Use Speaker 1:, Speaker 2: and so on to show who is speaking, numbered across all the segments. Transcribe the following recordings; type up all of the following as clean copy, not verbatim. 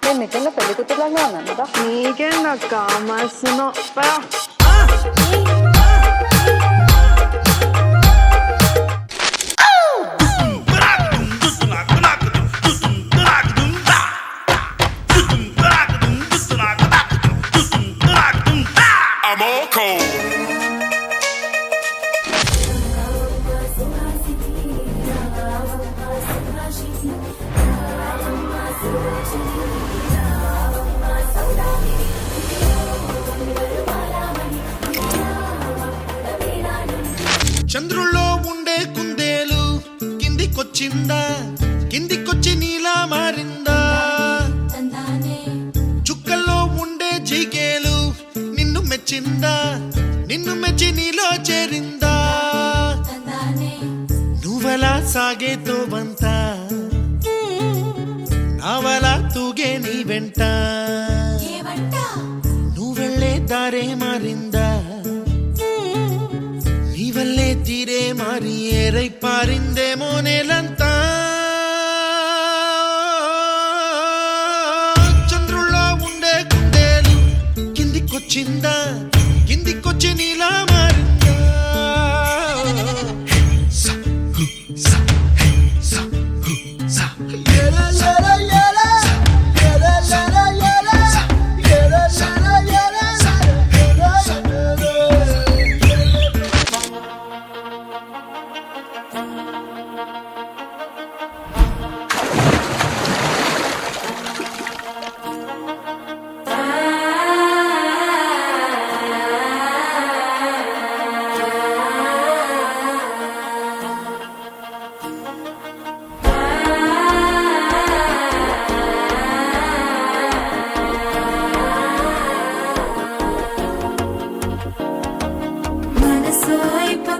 Speaker 1: నేను నిజంగా పెళ్లి కూతురులాగా ఉన్నాను కదా.
Speaker 2: నీకేందక్క మస్తును
Speaker 3: చంద్రుల్లో ఉండే కుందేలు కిందికొచ్చిందా, కిందికొచ్చి నీలా మారిందా? చుక్కల్లో ఉండే జీకేలు నిన్ను మెచ్చిందా, నిన్ను మెచ్చి నీలో చేరిందా? నువ్వలా సాగేతో బంత నావలా తూగే నీ వెంట, నువ్వెళ్ళే దారే మారిందా, నీవల్లే తీరే మారి ఏరై పారిందేమో నేలంతా. చంద్రుల్లో ఉండే కుందేలు కిందికొచ్చిందా, కిందికొచ్చి నీలా మారిందా?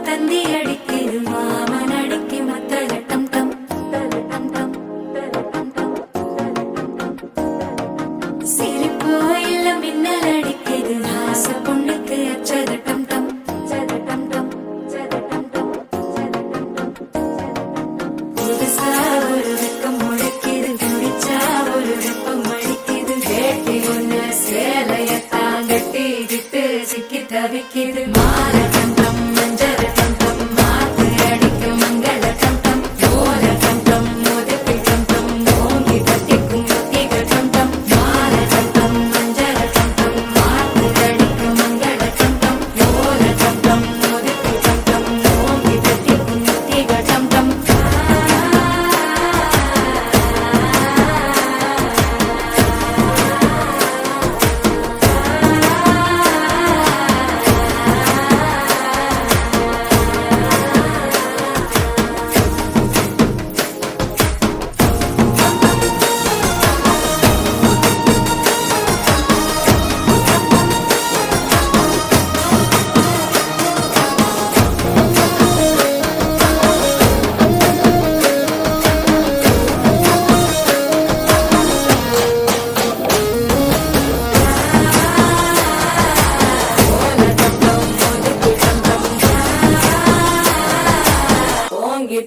Speaker 4: தந்தி அடிக்குது மாமன் அடிக்கு மத்தள டம் டம் டம் டம் சிரிப்போ இல்ல மின்னல் அடிக்குது ஆசை பொண்ணுக்கு அச்சத டம் டம் டம் டம் புதுசா ஒரு வெக்கம் முளைக்குது, குடிச்சா ஒரு வெப்பம் அடிக்குது, வேட்டி ஒண்ணு சேலையத்தான் கட்டிக்கிட்டு சிக்கி தவிக்குது. மாற டம் டம் மஞ்சள்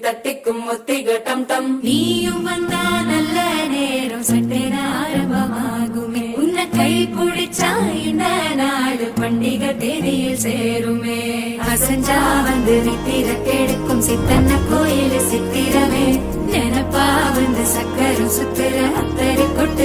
Speaker 4: தட்டிக்கும் ஒத்திக டம் டம். நீயும் வந்தா நல்ல நேரம் சட்டென ஆரம்பமாகுமே, உன்னை கை பிடிச்சா இந்த நாடு பண்டிகை தேதியில் சேருமே. அசஞ்சா வந்து நித்திர கெடுக்கும் சித்தன்ன கோயில் சித்திரமே, நினப்பா வந்து சக்கரம் சுத்திர அத்தரி கொட்ட